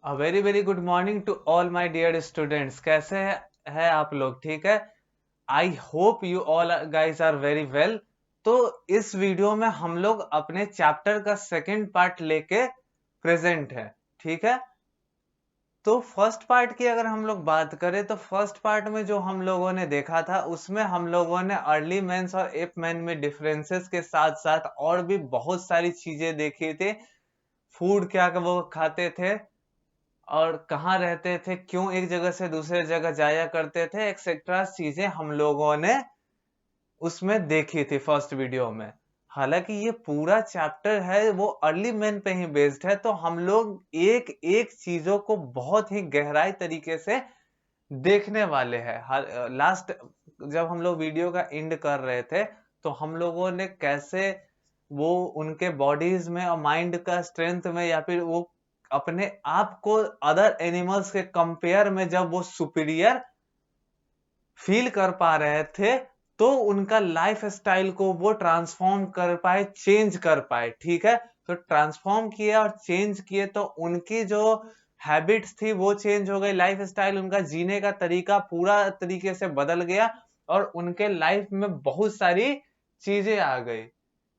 Very very good morning to all my dear students. कैसे है आप लोग? ठीक है। I hope you all guys are very well. तो इस वीडियो में हम लोग अपने चैप्टर का सेकंड पार्ट लेके प्रेजेंट है। ठीक है। तो फर्स्ट पार्ट की अगर हम लोग बात करें तो फर्स्ट पार्ट में जो हम लोगों ने देखा था उसमें हम लोगों ने अर्ली मेंस और एप मेन में डिफरेंसेस के साथ साथ और भी बहुत सारी चीजें देखी थी। फूड क्या वो खाते थे और कहाँ रहते थे, क्यों एक जगह से दूसरे जगह जाया करते थे, एक्सेट्रा चीजें हम लोगों ने उसमें देखी थी फर्स्ट वीडियो में। हालांकि ये पूरा चैप्टर है वो अर्ली मैन पे ही बेस्ड है, तो हम लोग एक एक चीजों को बहुत ही गहराई तरीके से देखने वाले हैं। हर लास्ट जब हम लोग वीडियो का एंड कर रहे थे तो हम लोगों ने कैसे वो उनके बॉडीज में और माइंड का स्ट्रेंथ में या फिर वो अपने आप को अदर एनिमल्स के कंपेयर में जब वो सुपीरियर फील कर पा रहे थे तो उनका लाइफ स्टाइल को वो ट्रांसफॉर्म कर पाए, चेंज कर पाए। ठीक है। तो ट्रांसफॉर्म किए और चेंज किए तो उनकी जो हैबिट्स थी वो चेंज हो गई, लाइफ स्टाइल उनका जीने का तरीका पूरा तरीके से बदल गया और उनके लाइफ में बहुत सारी चीजें आ गई।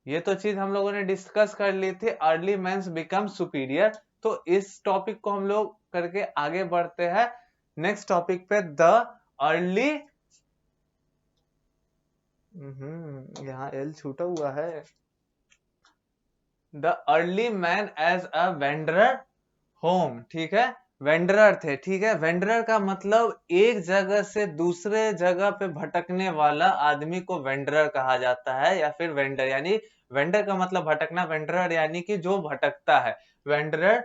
ये तो चीज हम लोगों ने डिस्कस कर ली थी, अर्ली मेंस बिकम सुपीरियर। तो इस टॉपिक को हम लोग करके आगे बढ़ते हैं नेक्स्ट टॉपिक पे, द अर्ली। यहाँ एल छूटा हुआ है। The early man as a wanderer home. ठीक है। वेंडरर थे। ठीक है। वेंडरर का मतलब एक जगह से दूसरे जगह पे भटकने वाला आदमी को वेंडरर कहा जाता है, या फिर वेंडर यानी वेंडर का मतलब भटकना, वेंडरर यानी कि जो भटकता है। वेंडरर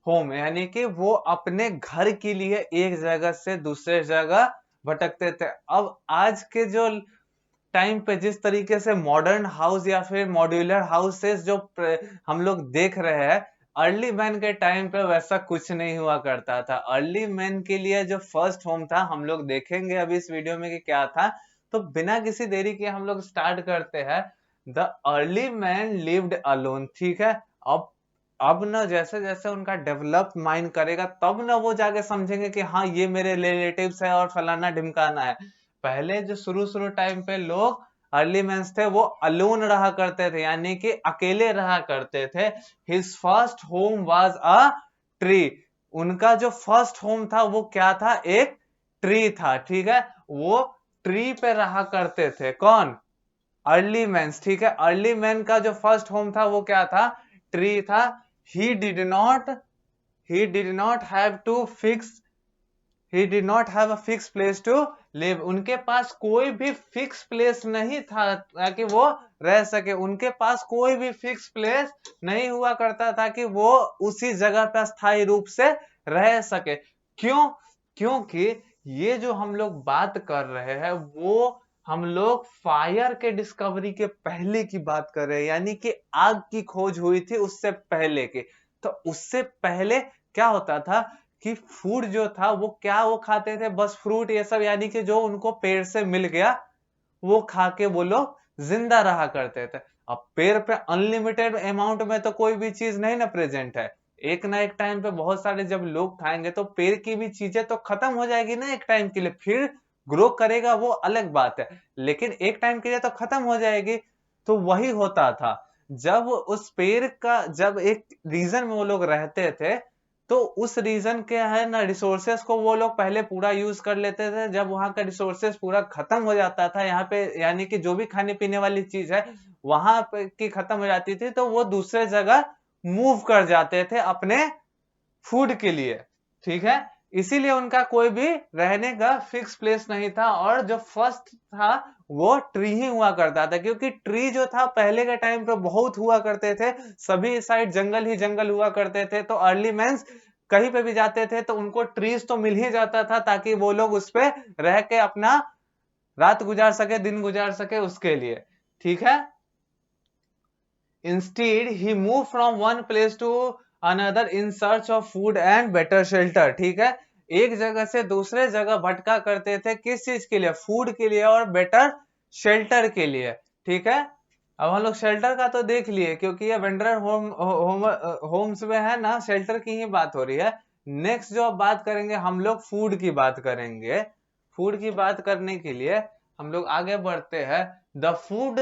होम यानी कि वो अपने घर के लिए एक जगह से दूसरे जगह भटकते थे। अब आज के जो टाइम पे जिस तरीके से मॉडर्न हाउस या फिर मॉड्यूलर हाउसेस जो हम लोग देख रहे हैं, अर्ली मैन के टाइम पे वैसा कुछ नहीं हुआ करता था। अर्ली मैन के लिए जो फर्स्ट होम था, हम लोग देखेंगे अभी इस वीडियो में कि क्या था। तो बिना किसी देरी के हम लोग स्टार्ट करते हैं। The early man lived alone. ठीक है। अब अब ना जैसे जैसे उनका डेवलप माइंड करेगा तब ना वो जाके समझेंगे कि हाँ ये मेरे रिलेटिव्स है और फलाना ढिमकाना है। पहले जो शुरू शुरू टाइम पे लोग अर्ली मेंस थे वो अलोन रहा करते थे, यानी कि अकेले रहा करते थे। His first home was a tree. उनका जो फर्स्ट होम था वो क्या था? एक ट्री था। ठीक है। वो ट्री पे रहा करते थे। कौन? Early mens. ठीक है। अर्ली मैन का जो फर्स्ट होम था वो क्या था? ट्री था। He did not he did not have to fix he did not have a fixed place to live। उनके पास कोई भी फिक्स प्लेस नहीं था ताकि वो रह सके। उनके पास कोई भी फिक्स प्लेस नहीं हुआ करता था कि वो उसी जगह पर स्थायी रूप से रह सके। क्यों? क्योंकि ये जो हम लोग बात कर रहे हैं वो हम लोग फायर के डिस्कवरी के पहले की बात कर रहे हैं, यानी कि आग की खोज हुई थी उससे पहले की। तो उससे पहले क्या होता था कि फूड जो था वो क्या वो खाते थे? बस फ्रूट ये सब, यानी कि जो उनको पेड़ से मिल गया वो खा के वो लोग जिंदा रहा करते थे। अब पेड़ पे अनलिमिटेड अमाउंट में तो कोई भी चीज नहीं ना प्रेजेंट है। एक ना एक टाइम पे बहुत सारे जब लोग खाएंगे तो पेड़ की भी चीजें तो खत्म हो जाएगी ना एक टाइम के लिए, फिर ग्रो करेगा वो अलग बात है, लेकिन एक टाइम के लिए तो खत्म हो जाएगी। तो वही होता था जब उस पेड़ का जब एक रीजन में वो लोग रहते थे तो उस रीजन के है ना रिसोर्सेस को वो लोग पहले पूरा यूज कर लेते थे। जब वहां का रिसोर्सेस पूरा खत्म हो जाता था यहाँ पे, यानी कि जो भी खाने पीने वाली चीज है वहां पे की खत्म हो जाती थी, तो वो दूसरे जगह मूव कर जाते थे अपने फूड के लिए। ठीक है। इसीलिए उनका कोई भी रहने का फिक्स प्लेस नहीं था और जो फर्स्ट था वो ट्री ही हुआ करता था, क्योंकि ट्री जो था पहले के टाइम पे बहुत हुआ करते थे। सभी साइड जंगल ही जंगल हुआ करते थे, तो अर्ली मैंस कहीं पे भी जाते थे तो उनको ट्रीज तो मिल ही जाता था ताकि वो लोग उस पे रह के अपना रात गुजार सके, दिन गुजार सके उसके लिए। ठीक है। Instead, he moved from one place to another in search of food and better shelter। ठीक है। एक जगह से दूसरे जगह भटका करते थे, किस चीज के लिए? फूड के लिए और बेटर शेल्टर के लिए। ठीक है। अब हम लोग शेल्टर का तो देख लिए क्योंकि ये वेंडर होम्स में है ना, शेल्टर की ही बात हो रही है। नेक्स्ट जो अब बात करेंगे हम लोग फूड की बात करेंगे। फूड की बात करने के लिए हम लोग आगे बढ़ते हैं। The food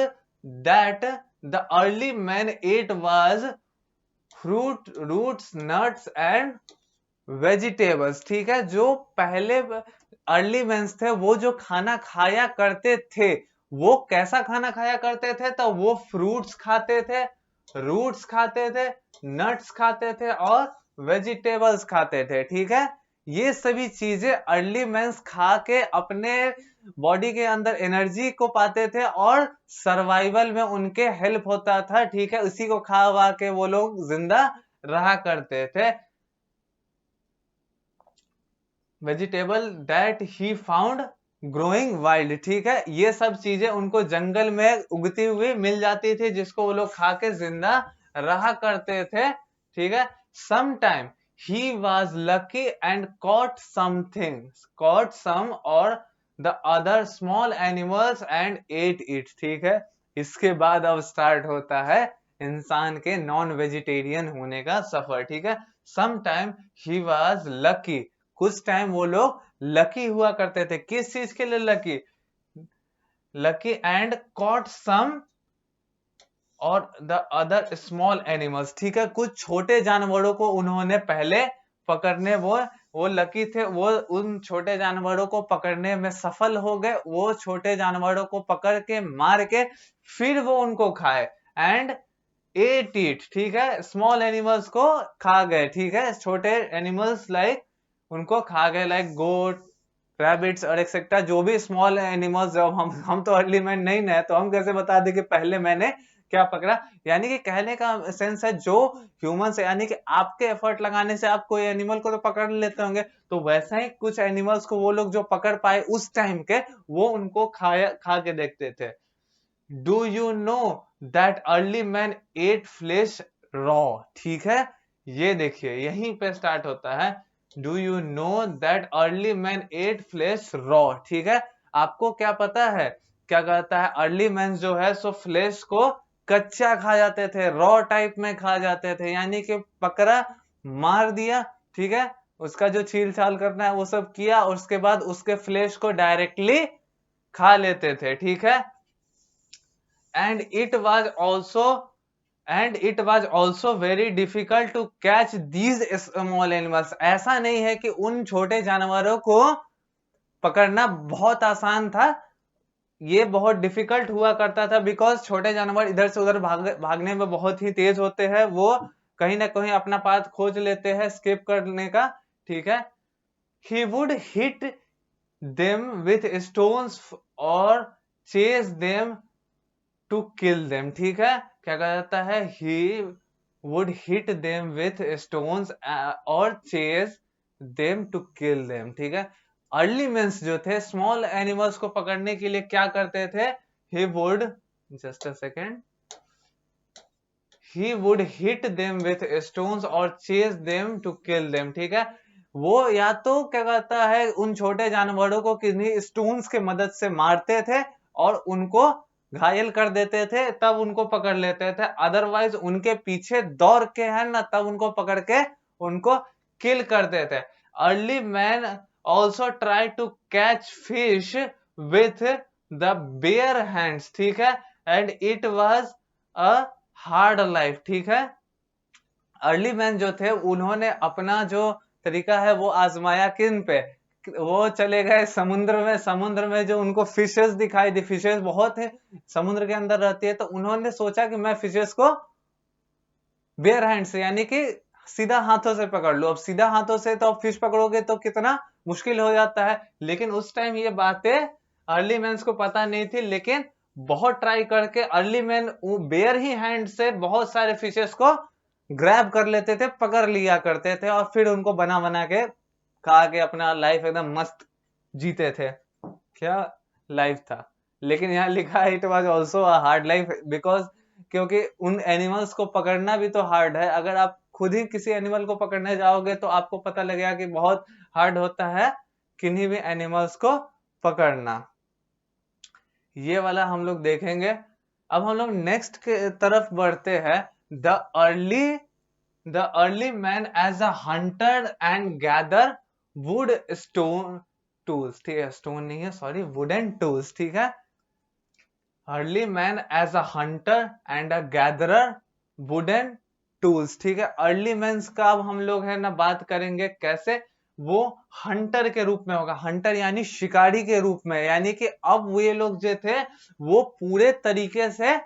that the early man ate was fruit, roots, nuts and vegetables. ठीक है, जो पहले अर्ली मेंस थे वो जो खाना खाया करते थे वो कैसा खाना खाया करते थे? तो वो फ्रूट्स खाते थे, रूट्स खाते थे, नट्स खाते थे और वेजिटेबल्स खाते थे। ठीक है, ये सभी चीजें अर्ली मेंस खा के अपने बॉडी के अंदर एनर्जी को पाते थे और सर्वाइवल में उनके हेल्प होता था। ठीक है, उसी को खा वा के वो लोग जिंदा रहा करते थे। Vegetable that he found growing wild. ठीक है, ये सब चीजें उनको जंगल में उगती हुई मिल जाती थी जिसको वो लोग खा के जिंदा रहा करते थे। ठीक है, some time he was lucky and caught some or the other small animals and ate it. ठीक है, इसके बाद अब स्टार्ट होता है इंसान के नॉन वेजिटेरियन होने का सफर। ठीक है, some time he was lucky, कुछ टाइम वो लोग लकी हुआ करते थे। किस चीज के लिए lucky? Lucky and caught some or the other small animals. ठीक है, कुछ छोटे जानवरों को उन्होंने पहले पकड़ने, वो लकी थे, वो उन छोटे जानवरों को पकड़ने में सफल हो गए। वो छोटे जानवरों को पकड़ के मार के फिर वो उनको खाए एंड एट इट। ठीक है, स्मॉल एनिमल्स को खा गए। ठीक है, छोटे एनिमल्स लाइक उनको खा गए, लाइक गोट, रैबिट्स और एक्सेट्रा, जो भी स्मॉल एनिमल्स। जब हम तो अर्ली मैन नहीं है तो हम कैसे बता दें कि पहले मैंने क्या पकड़ा? यानी कि कहने का सेंस है जो ह्यूमन से, यानी कि आपके एफर्ट लगाने से आप कोई एनिमल को तो पकड़ लेते होंगे, तो वैसा ही कुछ एनिमल्स को वो लोग जो पकड़ पाए उस टाइम के, वो उनको खा के देखते थे। Do you know that early man ate flesh raw. ठीक है, ये देखिए यहीं पे स्टार्ट होता है। Do you know that early man ate flesh raw. ठीक है, आपको क्या पता है? क्या कहता है? अर्ली मैन जो है सो फ्लेश को कच्चा खा जाते थे, रॉ टाइप में खा जाते थे, यानी कि पकड़ा, मार दिया, ठीक है, उसका जो छील छाल करना है वो सब किया और उसके बाद उसके फ्लेश को डायरेक्टली खा लेते थे। ठीक है, and it was also very difficult to catch these small animals। ऐसा नहीं है कि उन छोटे जानवरों को पकड़ना बहुत आसान था, ये बहुत डिफिकल्ट हुआ करता था, बिकॉज छोटे जानवर इधर से उधर भागने में बहुत ही तेज होते हैं, वो कहीं ना कहीं अपना पाथ खोज लेते हैं स्किप करने का। ठीक है, he would hit them with stones or chase them to kill them. ठीक है, क्या कहा जाता है? He would hit them with stones or chase them to kill them. ठीक है, अर्ली मेंस जो थे स्मॉल एनिमल्स को पकड़ने के लिए क्या करते थे? He would, just a second, he would hit them with stones or chase them to kill them. ठीक है, वो या तो क्या कहता है उन छोटे जानवरों को किन्हीं स्टोन्स के मदद से मारते थे और उनको घायल कर देते थे, तब उनको पकड़ लेते थे, अदरवाइज उनके पीछे दौड़ के है ना तब उनको पकड़ के उनको किल करते थे। Early man also try to catch fish with the bare hands. ठीक है, and it was a hard life. ठीक है, अर्ली मैन जो थे उन्होंने अपना जो तरीका है वो आजमाया किन पे? वो चले गए समुद्र में। समुद्र में जो उनको फिशेस दिखाई दी, फिशेस बहुत है समुद्र के अंदर रहती है, तो उन्होंने सोचा कि मैं फिशेस को बेयर हैंड से, यानी कि सीधा हाथों से पकड़ लो। अब सीधा हाथों से तो फिश पकड़ोगे तो कितना मुश्किल हो जाता है, लेकिन उस टाइम ये बातें अर्ली मैन को पता नहीं थी, लेकिन बहुत ट्राई करके अर्ली मैन बेयर ही हैंड से बहुत सारे फिशेस को ग्रैब कर लेते थे, पकड़ लिया करते थे और फिर उनको बना बना के खा के अपना लाइफ एकदम मस्त जीते थे। क्या लाइफ था! लेकिन यहाँ लिखा है it was also a hard life, because क्योंकि उन एनिमल्स को पकड़ना भी तो हार्ड है। अगर आप खुद ही किसी एनिमल को पकड़ने जाओगे तो आपको पता लगेगा कि बहुत हार्ड होता है किन्हीं भी एनिमल्स को पकड़ना। ये वाला हम लोग देखेंगे। अब हम लोग नेक्स्ट के तरफ बढ़ते हैं। The early the early man as a hunter and gather wood stone tools, ठीक है, स्टोन नहीं है, सॉरी, वुडन टूल्स, ठीक है। Early man as a hunter and a gatherer wooden tools, ठीक है। अर्ली मैंस का अब हम लोग है ना बात करेंगे कैसे, वो हंटर के रूप में होगा, हंटर यानी शिकारी के रूप में, यानी कि अब वो ये लोग जो थे वो पूरे तरीके से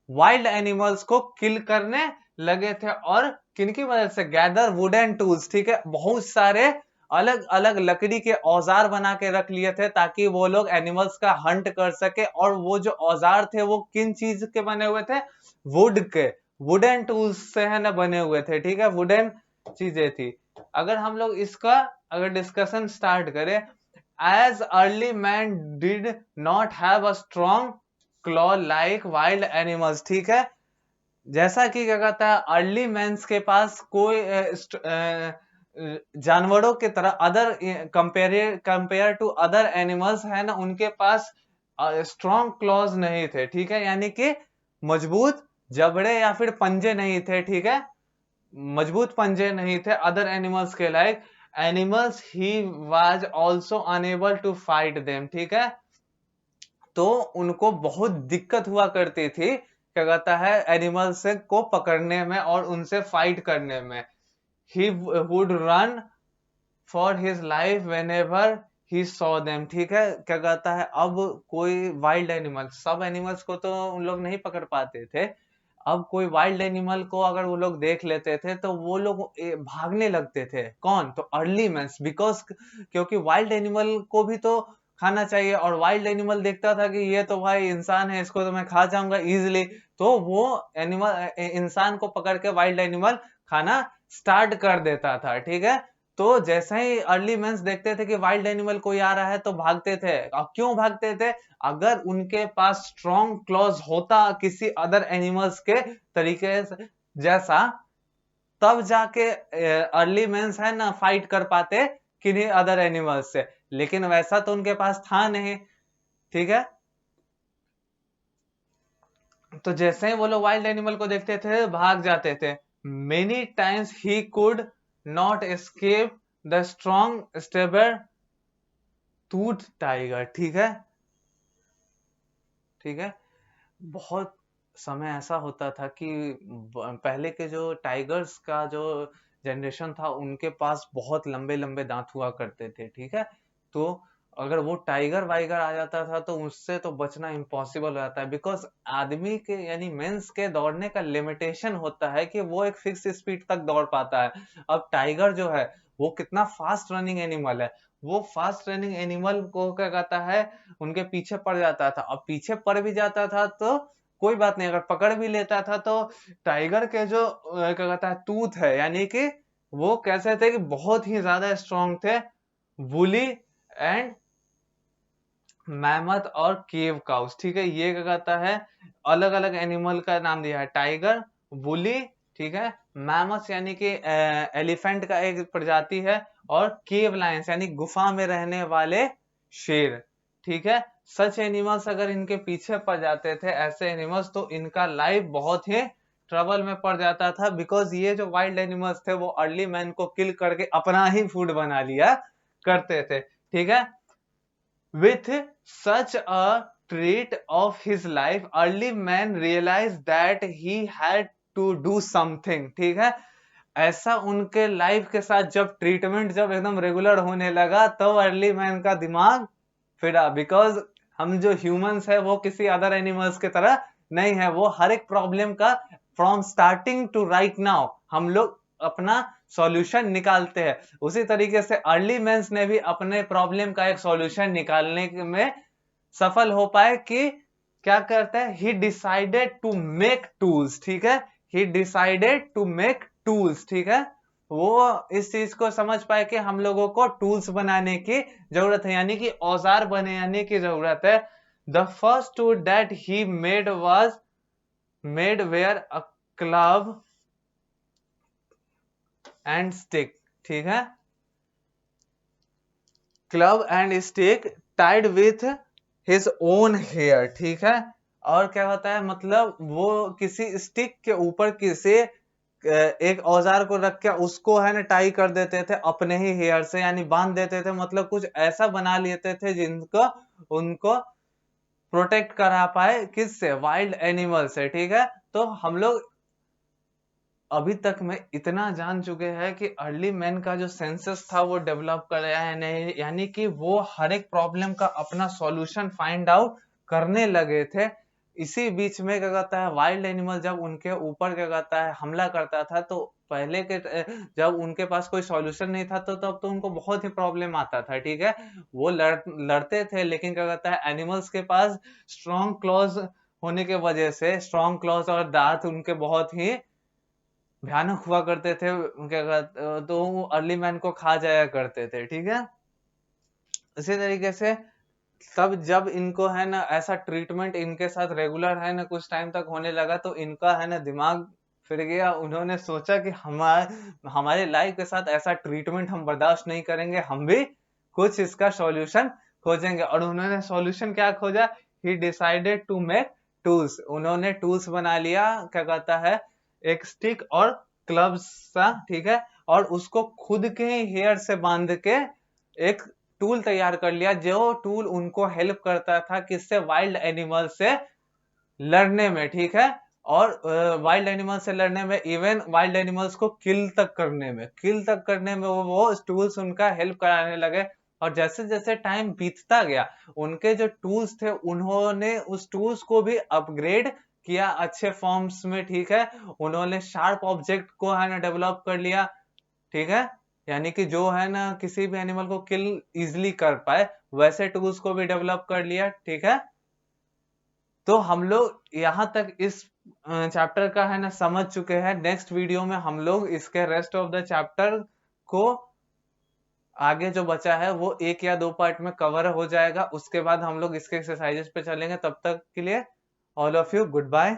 वाइल्ड एनिमल्स को किल करने लगे थे, और किनकी मदद से, गैदर वुडन टूल्स, ठीक है, बहुत सारे अलग अलग लकड़ी के औजार बना के रख लिए थे ताकि वो लोग एनिमल्स का हंट कर सके। और वो जो औजार थे वो किन चीज के बने हुए थे, वुड के, वुडन टूल्स से है ना बने हुए थे, ठीक है, वुडन चीजें थी। अगर हम लोग इसका अगर डिस्कशन स्टार्ट करें, as early man did not have a strong claw like wild animals, ठीक है। जैसा कि क्या कहता है, अर्ली मैंस के पास कोई जानवरों की तरह other compare to other animals है ना, उनके पास स्ट्रॉन्ग क्लॉज नहीं थे, ठीक है, यानी कि मजबूत जबड़े या फिर पंजे नहीं थे, ठीक है, मजबूत पंजे नहीं थे अदर एनिमल्स के like animals, he was also unable to fight them, ठीक है। तो उनको बहुत दिक्कत हुआ करती थी, क्या कहता है, एनिमल्स को पकड़ने में और उनसे फाइट करने में। He would run for his life when ever he saw them, ठीक है, क्या कहता है, अब कोई वाइल्ड एनिमल, सब एनिमल्स को तो उन लोग नहीं पकड़ पाते थे, अब कोई वाइल्ड एनिमल को अगर वो लोग देख लेते थे तो वो लोग भागने लगते थे, कौन, तो अर्ली मैंस, बिकॉज क्योंकि वाइल्ड एनिमल को भी तो खाना चाहिए, और वाइल्ड एनिमल देखता था कि ये तो भाई इंसान है, इसको तो मैं खा जाऊंगा इजिली, तो वो एनिमल इंसान को पकड़ के वाइल्ड एनिमल खाना स्टार्ट कर देता था, ठीक है। तो जैसे ही अर्ली मेंस देखते थे कि वाइल्ड एनिमल कोई आ रहा है तो भागते थे। अब क्यों भागते थे, अगर उनके पास स्ट्रॉन्ग क्लॉज होता किसी अदर एनिमल्स के तरीके से जैसा, तब जाके अर्ली मेंस है ना फाइट कर पाते किन्हीं अदर एनिमल्स से, लेकिन वैसा तो उनके पास था नहीं, ठीक है। तो जैसे ही वो लोग वाइल्ड एनिमल को देखते थे भाग जाते थे। Many times he could not escape the strong sabre tooth tiger, ठीक है, ठीक है। बहुत समय ऐसा होता था कि पहले के जो टाइगर्स का जो जनरेशन था उनके पास बहुत लंबे लंबे दांत हुआ करते थे, ठीक है। तो अगर वो टाइगर वाइगर आ जाता था तो उससे तो बचना इम्पॉसिबल हो जाता है, बिकॉज आदमी के यानी मेंस के दौड़ने का लिमिटेशन होता है कि वो एक फिक्स स्पीड तक दौड़ पाता है। अब टाइगर जो है वो कितना फास्ट रनिंग एनिमल है, वो फास्ट रनिंग एनिमल को क्या कहता है, उनके पीछे पड़ जाता था। अब पीछे पड़ भी जाता था तो कोई बात नहीं, अगर पकड़ भी लेता था तो टाइगर के जो क्या कहता है टूथ है, यानी कि वो कैसे थे कि बहुत ही ज्यादा स्ट्रॉन्ग थे, वुली एंड मैमथ और केव काउस, ठीक है, ये क्या कहता है, अलग अलग एनिमल का नाम दिया है, टाइगर, वुली, ठीक है, मैमथ यानी कि एलिफेंट का एक प्रजाति है, और केव लायंस यानी गुफा में रहने वाले शेर, ठीक है। सच एनिमल्स अगर इनके पीछे पड़ जाते थे, ऐसे एनिमल्स, तो इनका लाइफ बहुत ही ट्रबल में पड़ जाता था, बिकॉज ये जो वाइल्ड एनिमल्स थे वो अर्ली मैन को किल करके अपना ही फूड बना लिया करते थे, ठीक है। With such a trait of his life, early man realized that he had to do something, ठीक है। ऐसा उनके लाइफ के साथ जब ट्रीटमेंट जब एकदम रेगुलर होने लगा तब अर्ली मैन का दिमाग फिरा, बिकॉज हम जो ह्यूमंस है वो किसी अदर एनिमल्स की तरह नहीं है, वो हर एक प्रॉब्लम का from starting to right now हम लोग अपना सॉल्यूशन निकालते हैं। उसी तरीके से अर्ली मेंस ने भी अपने प्रॉब्लम का एक सॉल्यूशन निकालने में सफल हो पाए कि क्या करते हैं, he decided to make tools, ठीक है, he decided to make tools, ठीक है। वो इस चीज को समझ पाए कि हम लोगों को टूल्स बनाने की जरूरत है, यानी कि औजार बनाने की जरूरत है। The first tool that he made was made were a club and stick, ठीक है, club and stick tied with his own hair, ठीक है। और क्या होता है, मतलब वो किसी स्टिक के ऊपर किसी एक औजार को रख के उसको है ना टाई कर देते थे अपने ही हेयर से, यानी बांध देते थे, मतलब कुछ ऐसा बना लेते थे जिनको उनको प्रोटेक्ट करा पाए, किससे, वाइल्ड एनिमल से, ठीक है। तो हम लोग अभी तक में इतना जान चुके हैं कि अर्ली मैन का जो सेंसस था वो डेवलप कराया है, नहीं यानी कि वो हर एक प्रॉब्लम का अपना सॉल्यूशन फाइंड आउट करने लगे थे। इसी बीच में क्या कहता है, वाइल्ड एनिमल जब उनके ऊपर क्या कहता है हमला करता था, तो पहले के जब उनके पास कोई सॉल्यूशन नहीं था तो तब तो उनको बहुत ही प्रॉब्लम आता था, ठीक है। वो लड़ते थे, लेकिन क्या कहता है एनिमल्स के पास स्ट्रॉन्ग क्लॉज होने के वजह से, स्ट्रॉन्ग क्लॉज और दांत उनके बहुत ही भयानक हुआ करते थे, क्या कहते तो वो अर्ली मैन को खा जाया करते थे, ठीक है। इसी तरीके से तब जब इनको है ना ऐसा ट्रीटमेंट इनके साथ रेगुलर है ना कुछ टाइम तक होने लगा, तो इनका है ना दिमाग फिर गया। उन्होंने सोचा कि हमारे लाइफ के साथ ऐसा ट्रीटमेंट हम बर्दाश्त नहीं करेंगे, हम भी कुछ इसका सॉल्यूशन खोजेंगे। और उन्होंने सॉल्यूशन क्या खोजा, he decided to make tools. उन्होंने टूल्स बना लिया, क्या कहता है, एक स्टिक और क्लब्स सा, ठीक है, और उसको खुद के हेयर से बांध के एक टूल तैयार कर लिया, जो टूल उनको हेल्प करता था किससे, वाइल्ड एनिमल से लड़ने में, ठीक है। और वाइल्ड एनिमल से लड़ने में, इवन वाइल्ड एनिमल्स को किल तक करने में वो टूल्स उनका हेल्प कराने लगे। और जैसे जैसे टाइम बीतता गया, उनके जो टूल्स थे उन्होंने उस टूल्स को भी अपग्रेड किया अच्छे फॉर्म्स में, ठीक है। उन्होंने शार्प ऑब्जेक्ट को है ना डेवलप कर लिया, ठीक है, यानी कि जो है ना किसी भी एनिमल को किल इजिली कर पाए, वैसे टूल्स को भी डेवलप कर लिया, ठीक है। तो हम लोग यहाँ तक इस चैप्टर का है ना समझ चुके हैं। नेक्स्ट वीडियो में हम लोग इसके रेस्ट ऑफ द चैप्टर को, आगे जो बचा है वो 1 या 2 पार्ट में कवर हो जाएगा। उसके बाद हम लोग इसके एक्सरसाइजेस पे चलेंगे। तब तक के लिए all of you good bye.